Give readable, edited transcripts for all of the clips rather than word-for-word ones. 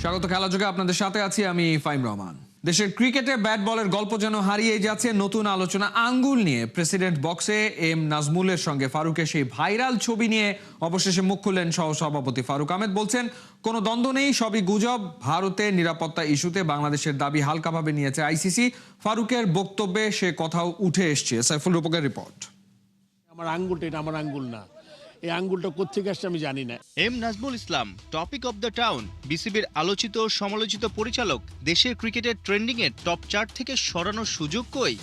স্বাগত খেলা যোগে আপনাদের সাথে আছি আমি ফাইম রহমান। দেশের ক্রিকেটে ব্যাট বলের গল্প যেন হারিয়ে যাচ্ছে। নতুন আলোচনা আঙ্গুল নিয়ে প্রেসিডেন্ট বক্সে এম নাজমুলের সঙ্গে ফারুকের সেই ভাইরাল ছবি নিয়ে অবশেষে মুখ খুললেন সহসভাপতি ফারুক আহমেদ। বলছেন কোনো দ্বন্দ্ব নেই, সবই গুজব। ভারতের নিরাপত্তা ইস্যুতে বাংলাদেশের দাবি হালকাভাবে নিয়েছে আইসিসি। ফারুকের বক্তব্যে সে কথাও উঠে এসছে। সাইফুল রূপকের রিপোর্ট। আমার আঙ্গুলটা এটা আমার আঙ্গুল না, এই আঙ্গুলটা কোত্থেকে আসছে আমি জানি না। M Nazmul Islam, topic of the town, বিসিবির আলোচিত সমালোচিত পরিচালক। দেশের ক্রিকেটের ট্রেন্ডিং এর টপ 4 থেকে সরানোর সুযোগ কই?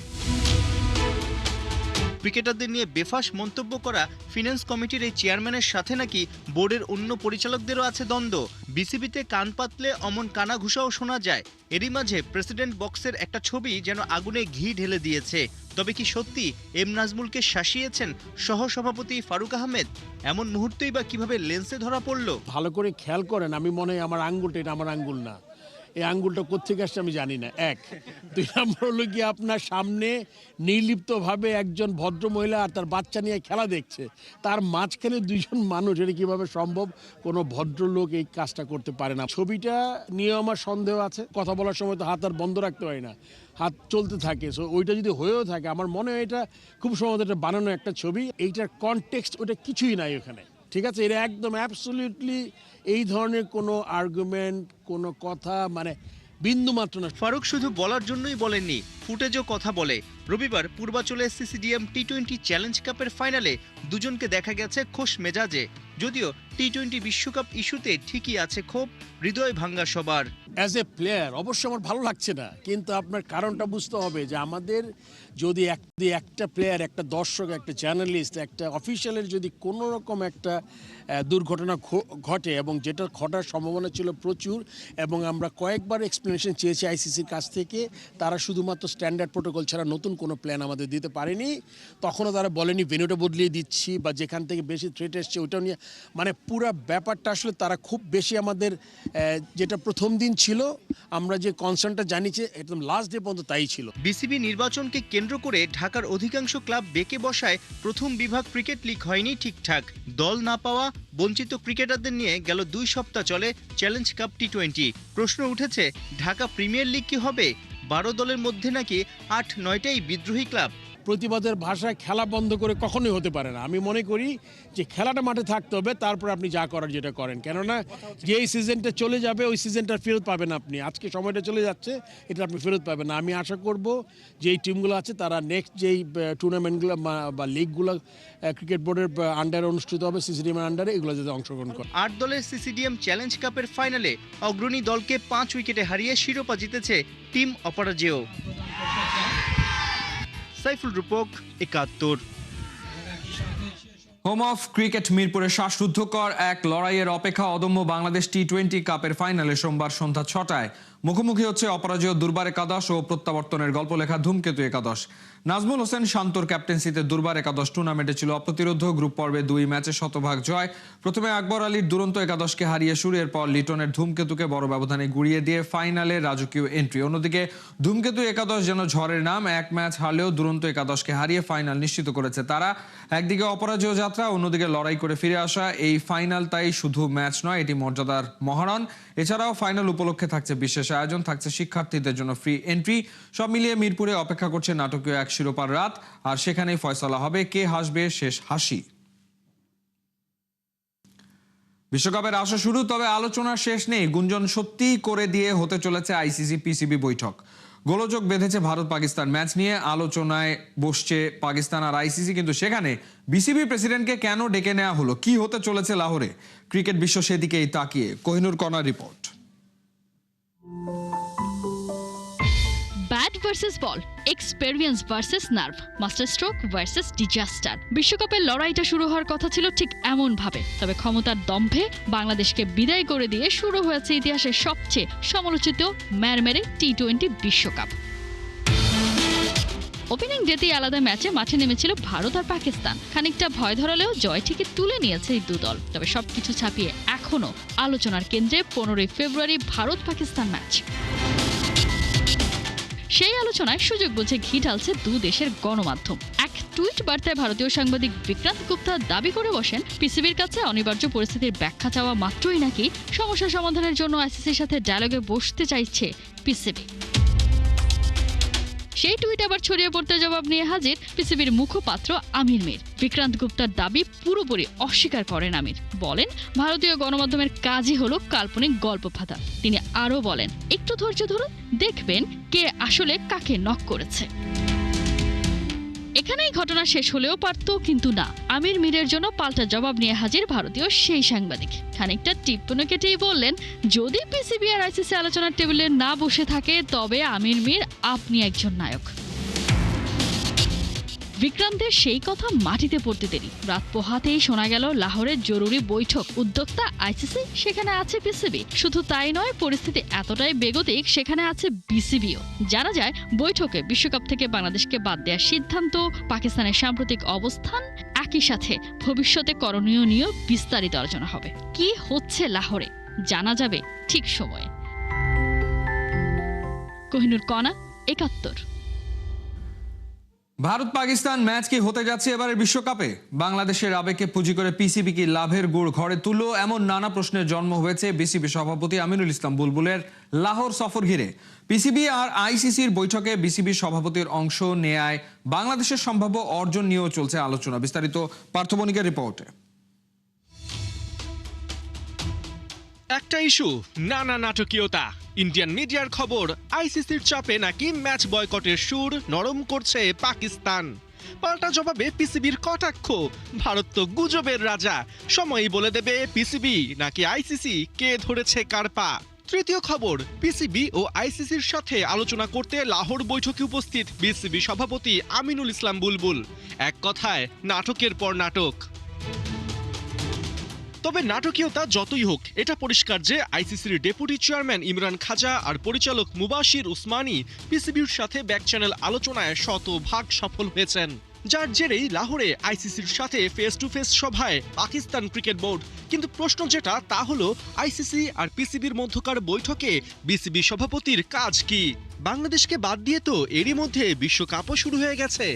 ক্রিকেটারদের নিয়ে বেফাস মন্তব্য করা ফিন্যান্স কমিটির এই চেয়ারম্যানের সাথে নাকি বোর্ডের অন্য পরিচালকদেরও আছে দ্বন্দ্ব। বিসিবিতে কান পাতলে অমন কানাঘুষাও শোনা যায়। এরই মাঝে প্রেসিডেন্ট বক্সের একটা ছবি যেন আগুনে ঘি ঢেলে দিয়েছে। তবে কি সত্যি এম নাজমুলকে শাসিয়েছেন সহসভাপতি ফারুক আহমেদ? এমন মুহূর্তেই বা কিভাবে লেন্সে ধরা পড়লো? ভালো করে খেয়াল করেন, আমি মনে হয় আমার আঙ্গুলটা এটা আমার আঙ্গুল না, এই আঙ্গুলটা কোত্থেকে আসছে আমি জানি না। এক, দুই নম্বর হলো কি, আপনার সামনে নির্লিপ্তভাবে একজন ভদ্র মহিলা আর তার বাচ্চা নিয়ে খেলা দেখছে, তার মাঝখানে দুইজন মানুষ, এটা কীভাবে সম্ভব? কোনো ভদ্রলোক এই কাজটা করতে পারে না। ছবিটা নিয়ে আমার সন্দেহ আছে। কথা বলার সময় তো হাত আর বন্ধ রাখতে হয় না, হাত চলতে থাকে। সো ওইটা যদি হয়েও থাকে, আমার মনে হয় এটা খুব সম্ভবত এটা বানানো একটা ছবি। এইটার কনটেক্সট ওটা কিছুই নাই ওখানে, ঠিক আছে? এটা একদম অ্যাবসলিউটলি এই ধরনের কোনো আর্গুমেন্ট, কোনো কথা মানে বিন্দু মাত্র না। ফারুক শুধু বলার জন্যই বলেননি, ফুটেজও কথা বলে। রবিবার পূর্বাচলে সিসিডিএম টি-20 চ্যালেঞ্জ কাপের ফাইনালে দুজনকে দেখা গেছে খোশ মেজাজে। যদিও টি-20 বিশ্বকাপ ইস্যুতে ঠিকই আছে ক্ষোভ, হৃদয় ভাঙ্গা সবার। অ্যাজ এ প্লেয়ার অবশ্য আমার ভালো লাগছে না, কিন্তু আপনার কারণটা বুঝতে হবে যে আমাদের যদি একটা প্লেয়ার, একটা দর্শক, একটা জার্নালিস্ট, একটা অফিসিয়ালের যদি কোনো রকম একটা দুর্ঘটনা ঘটে, এবং যেটা ঘটার সম্ভাবনা ছিল প্রচুর, এবং আমরা কয়েকবার এক্সপ্লেনেশন চেয়েছি আইসিসির কাছ থেকে, তারা শুধুমাত্র স্ট্যান্ডার্ড প্রোটোকল ছাড়া নতুন কোনো প্ল্যান আমাদের দিতে পারেনি। তখনও তারা বলেনি ভেন্যুটা বদলিয়ে দিচ্ছি, বা যেখান থেকে বেশি থ্রেট এসছে ওইটাও নিয়ে, মানে পুরো ব্যাপারটা আসলে তারা খুব বেশি আমাদের যেটা প্রথম দিন ছিল আমরা যে কনসার্নটা জানিয়েছি একদম লাস্ট ডে পর্যন্ত তাই ছিল। বিসিবি নির্বাচনকে কেন্দ্র করে ঢাকার অধিকাংশ ক্লাব বেঁকে বসায় প্রথম বিভাগ ক্রিকেট লিগ হয়নি ঠিকঠাক। দল না পাওয়া বঞ্চিত ক্রিকেটারদের নিয়ে গেল 2 সপ্তাহ চলে চ্যালেঞ্জ কাপ টি-20। প্রশ্ন উঠেছে, ঢাকা প্রিমিয়ার লিগ কি হবে? 12 দলের মধ্যে নাকি 8-9টাই বিদ্রোহী ক্লাব। প্রতিবাদের ভাষায় খেলা বন্ধ করে কখনোই হতে পারে না। আমি মনে করি যে খেলাটা মাঠে থাকতে হবে, তারপর আপনি যা করার যেটা করেন। কেননা যেই সিজনটা চলে যাবে ওই সিজনটা ফেরত পাবেন আপনি। আজকে সময়টা চলে যাচ্ছে, এটা আপনি ফেরত পাবেন না। আমি আশা করব যে এই টিমগুলো আছে তারা নেক্সট যেই টুর্নামেন্টগুলো বা লিগগুলো ক্রিকেট বোর্ডের আন্ডারে অনুষ্ঠিত হবে, সিসিডিএমের আন্ডারে, এগুলো যাতে অংশগ্রহণ করে। 8 দলের সিসিডিএম চ্যালেঞ্জ কাপের ফাইনালে অগ্রণী দলকে 5 উইকেটে হারিয়ে শিরোপা জিতেছে team Aparajeyo. Saiful Rupak, 71। Home of cricket মিরপুরে শ্বাসরুদ্ধকর এক লড়াইয়ের অপেক্ষা অদম্য বাংলাদেশ টি-20 কাপের ফাইনালে সোমবার সন্ধ্যা 6টায় মুখোমুখি হচ্ছে অপরাজেয় দুর্বার একাদশ ও প্রত্যাবর্তনের গল্প লেখা ধূমকেতু একাদশ। নাজমুল হোসেন শান্তর ক্যাপ্টেন্সিতে দুর্বার একাদশ টুর্নামেন্টে ছিল অপ্রতিরোধ্য। গ্রুপ পর্বে 2 ম্যাচে শতভাগ জয়। প্রথমে আকবর আলীর দুরন্ত একাদশকে হারিয়ে শুরু, এরপর লিটনের ধূমকেতুকে বড় ব্যবধানে গুড়িয়ে দিয়ে ফাইনালে রাজকীয় এন্ট্রি। অন্যদিকে ধূমকেতু একাদশ যেন ঝড়ের নাম, 1 ম্যাচ হারলেও দুরন্ত একাদশকে হারিয়ে ফাইনাল নিশ্চিত করেছে তারা। একদিকে অপরাজেয় যাত্রা, অন্যদিকে লড়াই করে ফিরে আসা এই ফাইনাল। তাই শুধু ম্যাচ নয়, এটি মর্যাদার মহারণ। এছাড়াও ফাইনাল উপলক্ষে থাকছে বিশেষ আয়োজন, থাকছে শিক্ষার্থীদের জন্য ফ্রি এন্ট্রি। সব মিলিয়ে মিরপুরে অপেক্ষা করছে নাটকীয় এক শিরোপার রাত, আর সেখানেই ফয়সালা হবে কে হাসবে শেষ হাসি। বিশ্বকাপের আসা শুরু, তবে আলোচনার শেষ নেই। গুঞ্জন সত্যি করে দিয়ে হতে চলেছে আইসিসি পিসিবি বৈঠক। গোলযোগ বেঁধেছে ভারত পাকিস্তান ম্যাচ নিয়ে। আলোচনায় বসছে পাকিস্তান আর আইসিসি, কিন্তু সেখানে বিসিবি প্রেসিডেন্টকে কেন ডেকে নেওয়া হলো, কি হতে চলেছে লাহোরে? ক্রিকেট বিশ্ব সেদিকেই তাকিয়ে। কোহিনুর কণার report. Bat versus ball, experience versus nerve, master stroke versus disaster. বিশ্বকাপের লড়াইটা শুরু হওয়ার কথা ছিল ঠিক এমন ভাবে, তবে ক্ষমতার দম্ভে বাংলাদেশকে বিদায় করে দিয়ে শুরু হয়েছে ইতিহাসের সবচেয়ে সমালোচিত ম্যারমেরে টি-20 বিশ্বকাপ। ওপেনিং ডেতেই আলাদা ম্যাচে মাঠে নেমেছিল ভারত আর পাকিস্তান। খানিকটা ভয় ধরালেও জয় ঠিকই তুলে নিয়েছে এই দুদল। তবে সবকিছু ছাপিয়ে এখনো আলোচনার কেন্দ্রে 15 ফেব্রুয়ারি ভারত পাকিস্তান ম্যাচ। সেই আলোচনায় সুযোগ বুঝে ঘি ঢালছে 2 দেশের গণমাধ্যম। এক টুইট বার্তায় ভারতীয় সাংবাদিক বিক্রান্ত গুপ্তা দাবি করে বসেন, পিসিবির কাছে অনিবার্য পরিস্থিতির ব্যাখ্যা চাওয়া মাত্রই নাকি সমস্যা সমাধানের জন্য আইসিসির সাথে ডায়ালগে বসতে চাইছে পিসিবি। সেই টুইট আবার ছড়িয়ে পড়তে জবাব নিয়ে হাজির পিসিবির মুখপাত্র আমির মীর। বিক্রান্ত গুপ্তার দাবি পুরোপুরি অস্বীকার করেন আমির, বলেন ভারতীয় গণমাধ্যমের কাজই হলো কাল্পনিক গল্প ফাঁদা। তিনি আরও বলেন, একটু ধৈর্য ধরুন, দেখবেন কে আসলে কাকে নক করেছে। এখানেই ঘটনা শেষ হলেও পারত, কিন্তু না। আমির মীরের জন্য পাল্টা জবাব নিয়ে হাজির ভারতীয় সেই সাংবাদিক। খানিকটা টিপ্পনি কেটেই বললেন, যদি পিসিবি আর আইসিসি আলোচনার টেবিলে না বসে থাকে তবে আমির মীর আপনি একজন নায়ক। বিক্রান্তের সেই কথা মাটিতে পড়তে দেরি। রাত পোহাতেই শোনা গেল লাহোরের জরুরি বৈঠক। উদ্যোক্তা আইসিসি, সেখানে আছে পিসিবি। শুধু তাই নয়, পরিস্থিতি এতটাই বেগতিক, সেখানে আছে বিসিবিও। জানা যায় বৈঠকে বিশ্বকাপ থেকে বাংলাদেশকে বাদ দেওয়ার সিদ্ধান্ত, পাকিস্তানের সাম্প্রতিক অবস্থান, একই সাথে ভবিষ্যতে করণীয় নিয়েও বিস্তারিত আলোচনা হবে। কি হচ্ছে লাহোরে জানা যাবে ঠিক সময়ে। কোহিনুর কণা, ৭১। ভারত পাকিস্তান ম্যাচ কি হতে যাচ্ছে এবারের বিশ্বকাপে? বাংলাদেশের আবেগকে পুঁজি করে পিসিবি কি লাভের গুড় ঘরে তুললো? এমন নানা প্রশ্নের জন্ম হয়েছে বিসিবি সভাপতি আমিনুল ইসলাম বুলবুলের লাহোর সফর ঘিরে। পিসিবি আর আইসিসির বৈঠকে বিসিবি সভাপতির অংশ নেয়ায় বাংলাদেশের সম্ভাব্য অর্জন নিয়েও চলছে আলোচনা। বিস্তারিত পার্থ বণিকের রিপোর্টে। একটা ইস্যু, নানা নাটকীয়তা। ইন্ডিয়ান মিডিয়ার খবর, আইসিসির চাপে নাকি ম্যাচ বয়কটের সুর নরম করছে পাকিস্তান। পাল্টা জবাবে পিসিবির কটাক্ষ, ভারত তো গুজবের রাজা, সময়ই বলে দেবে পিসিবি নাকি আইসিসি কে ধরেছে কার পা। তৃতীয় খবর, পিসিবি ও আইসিসির সাথে আলোচনা করতে লাহোর বৈঠকে উপস্থিত বিসিবি সভাপতি আমিনুল ইসলাম বুলবুল। এক কথায় নাটকের পর নাটক। তবে নাটকীয়তা যতই হোক, এটা পরিষ্কার যে আইসিসির ডেপুটি চেয়ারম্যান ইমরান খাজা আর পরিচালক মুবাশির উসমানী পিসিবির সাথে ব্যাক চ্যানেল আলোচনায় শতভাগ সফল হয়েছেন। যার জেরেই লাহোরে আইসিসির সাথে ফেস টু ফেস সভায় পাকিস্তান ক্রিকেট বোর্ড। কিন্তু প্রশ্ন যেটা, তা হলো আইসিসি আর পিসিবির মধ্যকার বৈঠকে বিসিবি সভাপতির কাজ কি? বাংলাদেশকে বাদ দিয়ে তো এরই মধ্যে বিশ্বকাপও শুরু হয়ে গেছে।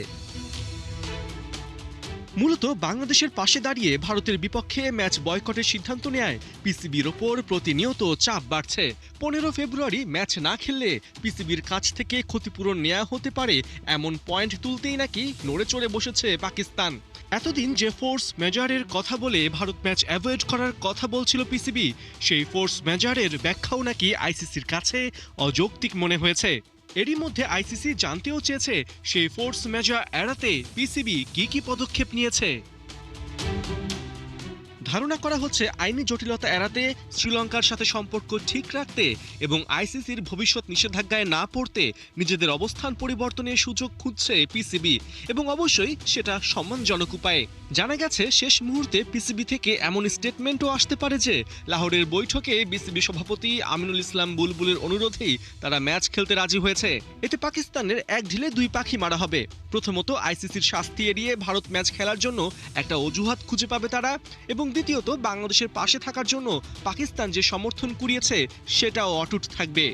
মূলত বাংলাদেশের পাশে দাঁড়িয়ে ভারতের বিপক্ষে ম্যাচ বয়কটের সিদ্ধান্ত নেয় পিসিবির ওপর প্রতিনিয়ত চাপ বাড়ছে। 15 ফেব্রুয়ারি ম্যাচ না খেললে পিসিবির কাছ থেকে ক্ষতিপূরণ নেওয়া হতে পারে, এমন পয়েন্ট তুলতেই নাকি নড়ে চড়ে বসেছে পাকিস্তান। এতদিন যে ফোর্স মেজরের কথা বলে ভারত ম্যাচ অ্যাভয়েড করার কথা বলছিল পিসিবি, সেই ফোর্স মেজরের ব্যাখ্যাও নাকি আইসিসির কাছে অযৌক্তিক মনে হয়েছে। এরই মধ্যে আইসিসি জানতেও চেয়েছে সেই ফোর্স মেজর এড়াতে পিসিবি কি পদক্ষেপ নিয়েছে। ধারণা করা হচ্ছে আইনি জটিলতা এড়াতে, শ্রীলঙ্কার সাথে সম্পর্ক ঠিক রাখতে এবং আইসিসির ভবিষ্যৎ নিষেধাজ্ঞায় না পড়তে নিজেদের অবস্থান পরিবর্তনের সুযোগ খুঁজছে পিসিবি, এবং অবশ্যই সেটা সম্মানজনক উপায়ে। জানা গেছে শেষ মুহূর্তে পিসিবি থেকে এমন স্টেটমেন্টও আসতে পারে যে লাহোরের বৈঠকে বিসিবি সভাপতি আমিনুল ইসলাম বুলবুলের অনুরোধেই তারা ম্যাচ খেলতে রাজি হয়েছে। এতে পাকিস্তানের এক ঢিলে দুই পাখি মারা হবে। প্রথমত, আইসিসির শাস্তি এড়িয়ে ভারত ম্যাচ খেলার জন্য একটা অজুহাত খুঁজে পাবে তারা, এবং দ্বিতীয়ত, বাংলাদেশের পাশে থাকার জন্য পাকিস্তান যে সমর্থন কুড়িয়েছে সেটাও অটুট থাকবে।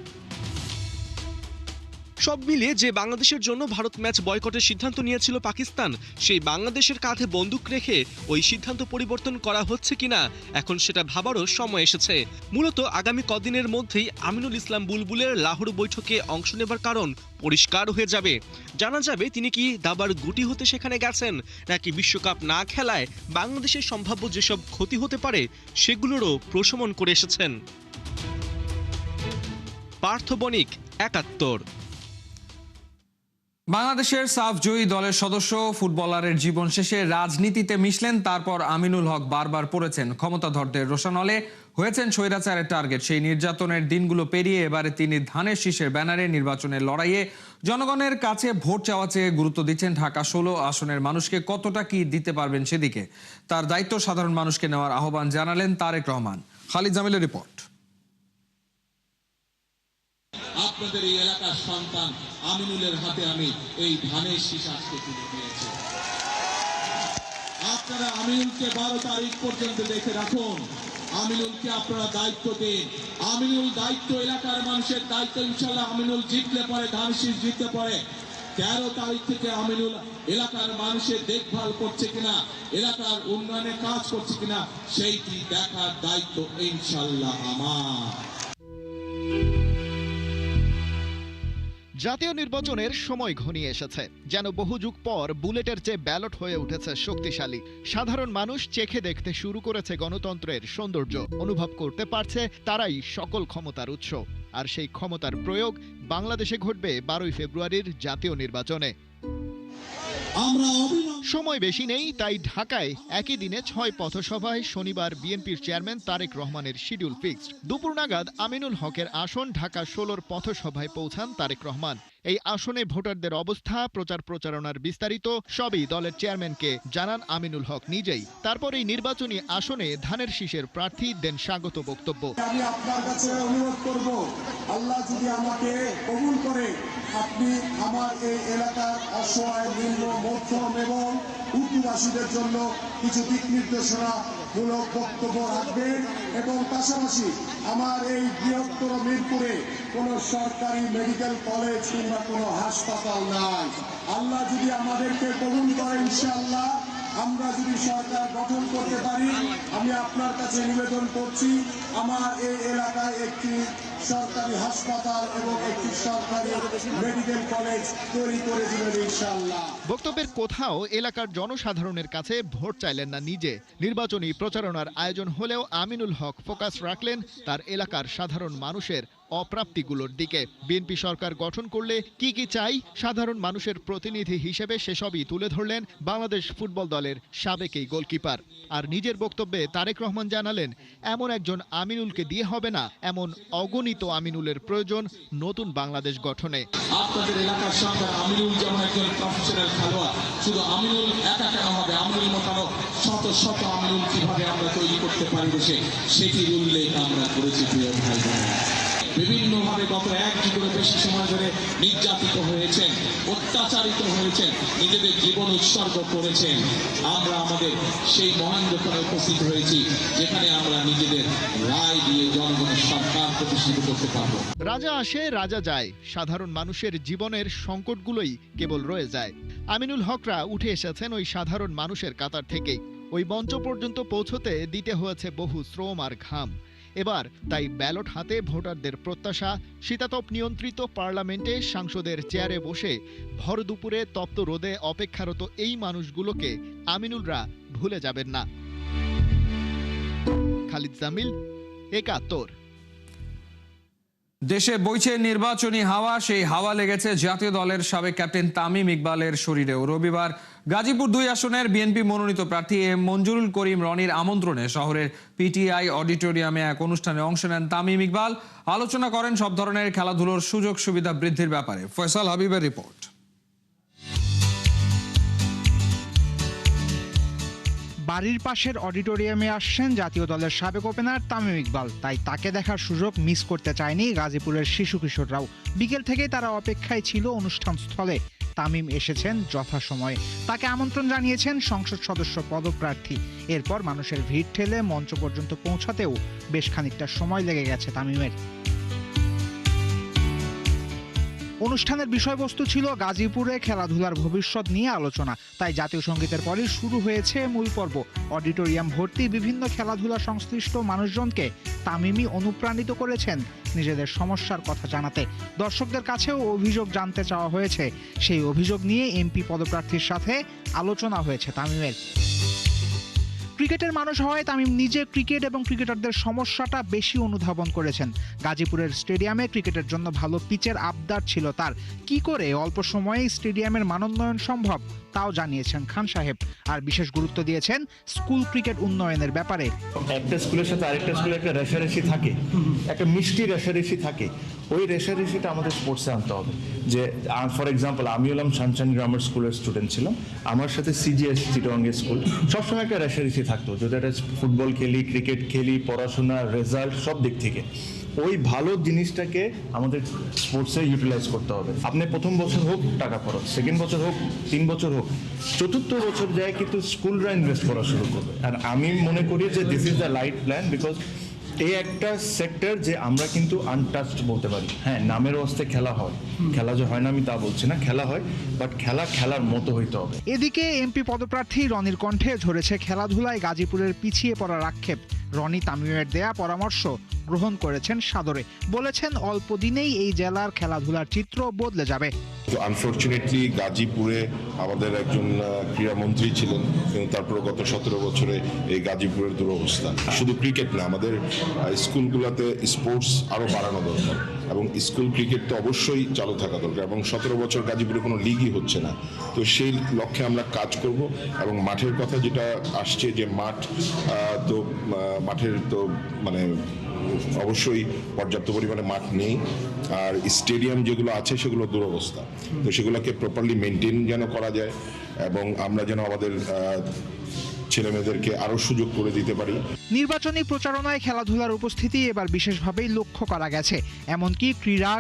সব মিলিয়ে যে বাংলাদেশের জন্য ভারত ম্যাচ বয়কটের সিদ্ধান্ত নিয়েছিল পাকিস্তান, সেই বাংলাদেশের কাঁধে বন্দুক রেখে ওই সিদ্ধান্ত পরিবর্তন করা হচ্ছে কিনা এখন সেটা ভাবারও সময় এসেছে। মূলত আগামী কদিনের মধ্যেই আমিনুল ইসলাম বুলবুলের লাহোর বৈঠকে অংশ নেবার কারণ পরিষ্কার হয়ে যাবে। জানা যাবে তিনি কি দাবার গুটি হতে সেখানে গেছেন, নাকি বিশ্বকাপ না খেলায় বাংলাদেশের সম্ভাব্য যেসব ক্ষতি হতে পারে সেগুলোরও প্রশমন করে এসেছেন। পার্থ বণিক, ৭১। বাংলাদেশের সাফ জয়ী দলের সদস্য ফুটবলারের জীবন শেষে রাজনীতিতে মিশলেন, তারপর আমিনুল হক বারবার পড়েছেন ক্ষমতাধরদের রোষানলে, হয়েছেন স্বৈরাচারের টার্গেট। সেই নির্যাতনের দিনগুলো পেরিয়ে এবারে তিনি ধানের শীষের ব্যানারে নির্বাচনের লড়াইয়ে জনগণের কাছে ভোট চাওয়া চেয়ে গুরুত্ব দিচ্ছেন। ঢাকা 16 আসনের মানুষকে কতটা কি দিতে পারবেন সেদিকে তার দায়িত্ব সাধারণ মানুষকে নেওয়ার আহ্বান জানালেন তারেক রহমান। খালিদ জামিলের রিপোর্ট। আপনাদের এই এলাকার সন্তান আমিনুলের হাতে আমি এই ধানের শীষ আজকে তুলে দিয়েছি। আপনারা আমিনুলকে 12 তারিখ পর্যন্ত দেখে রাখুন। আমিনুলকে আপনারা দায়িত্ব দিন। আমিনুল দায়িত্ব, এলাকার মানুষের দায়িত্ব। ইনশাল্লাহ আমিনুল জিতলে পরে, ধানের শীষ জিতলে পরে 13 তারিখ থেকে আমিনুল এলাকার মানুষের দেখভাল করছে কিনা, এলাকার উন্নয়নে কাজ করছে কিনা, সেইটি দেখার দায়িত্ব ইনশাআল্লাহ আমার। জাতীয় নির্বাচনের সময় ঘনিয়ে এসেছে, যেন বহু যুগ পর বুলেটের চেয়ে ব্যালট হয়ে উঠেছে শক্তিশালী। সাধারণ মানুষ চেখে দেখতে শুরু করেছে গণতন্ত্রের সৌন্দর্য, অনুভব করতে পারছে তারাই সকল ক্ষমতার উৎস। আর সেই ক্ষমতার প্রয়োগ বাংলাদেশে ঘটবে 12 ফেব্রুয়ারির জাতীয় নির্বাচনে। সময় বেশি নেই, তাই ঢাকায় একই দিনে 6 পথসভায় শনিবার বিএনপির চেয়ারম্যান তারেক রহমানের শিডিউল ফিক্সড। দুপুর নাগাদ আমিনুল হকের আসন ঢাকা 16-র পথসভায় পৌঁছান তারেক রহমান। এই আসনে ভোটারদের অবস্থা, প্রচার প্রচারণার বিস্তারিত সবই দলের চেয়ারম্যানকে জানান আমিনুল হক নিজেই। তারপর এই নির্বাচনী আসনে ধানের শীষের প্রার্থী দেন স্বাগত বক্তব্য। আমি আপনার কাছে অনুরোধ করব, আল্লাহ যদি আমাকে কবুল করে, আপনি আমার এই এলাকার অসহায়, নিম্ন, মধ্যম এবং উর্দুভাষীদের জন্য কিছু দিক নির্দেশনা মূলক বক্তব্য রাখবেন এবং পাশাপাশি আমার এই বৃহত্তর মিরপুরে কোনো সরকারি মেডিকেল কলেজ কিংবা কোনো হাসপাতাল নাই। আল্লাহ যদি আমাদেরকে কবুল করে, ইনশাআল্লাহ আমরা যদি সরকার গঠন করতে পারি, আমি আপনার কাছে নিবেদন করছি আমার এই এলাকায় একটি সরকারি হাসপাতাল এবং একটি সরকারি মেডিকেল কলেজ তৈরি করে দিবেন ইনশাআল্লাহ। বক্তব্যের কোথাও এলাকার জনসাধারণের কাছে ভোট চাইলেন না নিজে। নির্বাচনী প্রচারণার আয়োজন হলেও আমিনুল হক ফোকাস রাখলেন তার এলাকার সাধারণ মানুষের অপ্রাপ্তিগুলোর দিকে। বিএনপি সরকার গঠন করলে কি কি চাই সাধারণ মানুষের প্রতিনিধি হিসেবে সেসবই তুলে ধরলেন বাংলাদেশ ফুটবল দলের সাবেক এই গোলকিপার। আর নিজের বক্তব্যে তারেক রহমান জানালেন, এমন একজন আমিনুলকে দিয়ে হবে না, এমন অগণিত আমিনুলের প্রয়োজন নতুন বাংলাদেশ গঠনে। আপনাদের এলাকার সরকার আমিনুল যেমন একজন প্রফেশনাল খেলোয়াড়, শুধু আমিনুল একা কেন হবে, আমিনুল মোতাবেক শত শত আমিনুল কিভাবে আমরা তৈরি করতে পারি দেশে, সেটির উল্লেখ আমরা করেছি প্রিয় ভাই বোনেরা। বিভিন্নভাবে গত 1 যুগেরও বেশি সময় ধরে নির্যাতিত হয়েছেন, অত্যাচারিত হয়েছেন, নিজেদের জীবন উৎসর্গ করেছেন। আমরা আমাদের সেই মহান দোকানে উপস্থিত হয়েছি, যেখানে আমরা নিজেদের রায় দিয়ে জনগণের সরকার প্রতিষ্ঠিত করতে পারবো। রাজা আসে রাজা যায়, সাধারণ মানুষের জীবনের সংকটগুলোই কেবল রয়ে যায়। আমিনুল হকরা উঠে এসেছেন ওই সাধারণ মানুষের কাতার থেকেই। ওই মঞ্চ পর্যন্ত পৌঁছতে দিতে হয়েছে বহু শ্রম আর ঘাম। এবার তাই ব্যালট হাতে ভোটারদের প্রত্যাশা, শীতাতপ নিয়ন্ত্রিত পার্লামেন্টে সাংসদের চেয়ারে বসে ভর দুপুরে তপ্ত রোদে অপেক্ষারত এই মানুষগুলোকে আমিনুলরা ভুলে যাবেন না। খালিদ জামিল, ৭১। দেশে বইছে নির্বাচনী হাওয়া, সেই হাওয়া লেগেছে জাতীয় দলের সাবেক ক্যাপ্টেন তামিম ইকবালের শরীরেও। রবিবার গাজীপুর 2 আসনের বিএনপি মনোনীত প্রার্থী এম মঞ্জুরুল করিম রনির আমন্ত্রণে শহরের পিটিআই অডিটোরিয়ামে এক অনুষ্ঠানে অংশ নেন তামিম ইকবাল। আলোচনা করেন সব ধরনের খেলাধুলোর সুযোগ সুবিধা বৃদ্ধির ব্যাপারে। ফয়সাল হাবিবের রিপোর্ট। বাড়ির পাশের অডিটোরিয়ামে আসছেন জাতীয় দলের সাবেক ওপেনার তামিম ইকবাল, তাই তাকে দেখার সুযোগ মিস করতে চায়নি গাজীপুরের শিশু কিশোররাও। বিকেল থেকেই তারা অপেক্ষায় ছিল অনুষ্ঠান স্থলে। তামিম এসেছেন যথাসময়ে, তাকে আমন্ত্রণ জানিয়েছেন সংসদ সদস্য পদপ্রার্থী। এরপর মানুষের ভিড় ঠেলে মঞ্চ পর্যন্ত পৌঁছাতেও বেশ খানিকটা সময় লেগে গেছে তামিমের। অনুষ্ঠানের বিষয়বস্তু ছিল গাজীপুরে খেলাধুলার ভবিষ্যৎ নিয়ে আলোচনা। তাই জাতীয় সঙ্গীতের পরই শুরু হয়েছে মূল পর্ব। অডিটোরিয়াম ভর্তি বিভিন্ন খেলাধুলা সংশ্লিষ্ট মানুষজনকে তামিমই অনুপ্রাণিত করেছেন নিজেদের সমস্যার কথা জানাতে। দর্শকদের কাছেও অভিযোগ জানতে চাওয়া হয়েছে, সেই অভিযোগ নিয়ে এমপি পদপ্রার্থীর সাথে আলোচনা হয়েছে তামিমের। ক্রিকেটের মানুষ হওয়ায় তামিম নিজে ক্রিকেট এবং ক্রিকেটারদের সমস্যাটা বেশি অনুধাবন করেছেন। গাজীপুরের স্টেডিয়ামে ক্রিকেটের জন্য ভালো পিচের আবদার ছিল তার। কি করে অল্প সময়ে স্টেডিয়ামের মানোন্নয়ন সম্ভব তাও জানিয়েছেন খান সাহেব। আর বিশেষ গুরুত্ব দিয়েছেন স্কুল ক্রিকেট উন্নয়নের ব্যাপারে। একটা স্কুলের সাথে আরেকটা স্কুলে একটা রেশারেশি থাকে, একটা মিষ্টি রেশারেশি থাকে। ওই রেশারেশিটা আমাদের স্পোর্টসে আনতে হবে। যে ফর এক্সাম্পল আমি হলাম সানশাইন গ্রামার স্কুলের স্টুডেন্ট ছিলাম, আমার সাথে সিজিএস চিটাগং স্কুল, সবসময় একটা রেশারেশি থাকতো। যদি একটা ফুটবল খেলি, ক্রিকেট খেলি, পড়াশোনা, রেজাল্ট সব দিক থেকে ওই ভালো জিনিসটাকে আমাদের স্পোর্টসে ইউটিলাইজ করতে হবে। আপনি প্রথম বছর হোক টাকা খরচ, সেকেন্ড বছর হোক, 3 বছর হোক, চতুর্থ বছর যায় কিন্তু স্কুলরা ইনভেস্ট করা শুরু করবে। আর আমি মনে করি যে this is the right plan, because এই একটা সেক্টর যে আমরা কিন্তু আনটাচড বলতে পারি। হ্যাঁ, নামের অবস্থায় খেলা হয়, খেলা যে হয় না আমি তা বলছি না, খেলা হয়, বাট খেলা খেলার মতো হইতে হবে। এদিকে এমপি পদপ্রার্থী রনির কণ্ঠে ঝরেছে খেলাধুলায় গাজীপুরের পিছিয়ে পড়ার আক্ষেপ। রনি তামিমের দেয়া পরামর্শ গ্রহণ করেছেন সাদরে, বলেছেন অল্প দিনেই এই জেলার খেলাধুলার চিত্র বদলে যাবে। তো আনফরচুনেটলি গাজীপুরে আমাদের একজন ক্রীড়ামন্ত্রী ছিলেন, কিন্তু তারপরে গত 17 বছরে এই গাজীপুরের দুরবস্থা। শুধু ক্রিকেট না, আমাদের স্কুলগুলোতে স্পোর্টস আরও বাড়ানো দরকার এবং স্কুল ক্রিকেট তো অবশ্যই চালু থাকা দরকার এবং 17 বছর গাজীপুরে কোনো লিগই হচ্ছে না। তো সেই লক্ষ্যে আমরা কাজ করব এবং মাঠের কথা যেটা আসছে যে মাঠ তো মাঠের তো মানে অবশ্যই পর্যাপ্ত পরিমাণে মাঠ নেই, আর স্টেডিয়াম যেগুলো আছে সেগুলো দুরবস্থা। তো সেগুলোকে প্রপারলি মেনটেন যেন করা যায় এবং আমরা যেন আমাদের ছেলেমেয়েদেরকে আরো সুযোগ করে দিতে পারি। নির্বাচনী প্রচারণায় খেলাধুলার উপস্থিতি এবার বিশেষভাবেই লক্ষ্য করা গেছে। এমনকি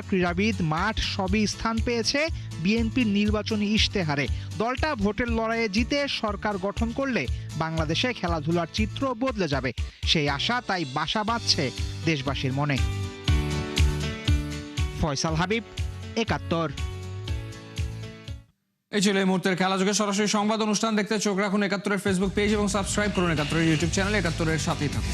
ক্রীড়াবিদ, মাঠ সবই স্থান পেয়েছে বিএনপির নির্বাচনী ইশতেহারে। দলটা ভোটের লড়াইয়ে জিতে সরকার গঠন করলে বাংলাদেশে খেলাধুলার চিত্র বদলে যাবে, সেই আশা তাই বাসা বাঁধছে দেশবাসীর মনে। ফয়সাল হাবিব, ৭১। এই ছিল এই মুহূর্তের খেলা যুগে সরাসরি সংবাদ অনুষ্ঠান দেখতে চোখ রাখুন ৭১-এর ফেসবুক পেজ এবং সাবস্ক্রাইব করুন ৭১-এর ইউটিউব চ্যানেল। ৭১-এর সাথেই থাকুন।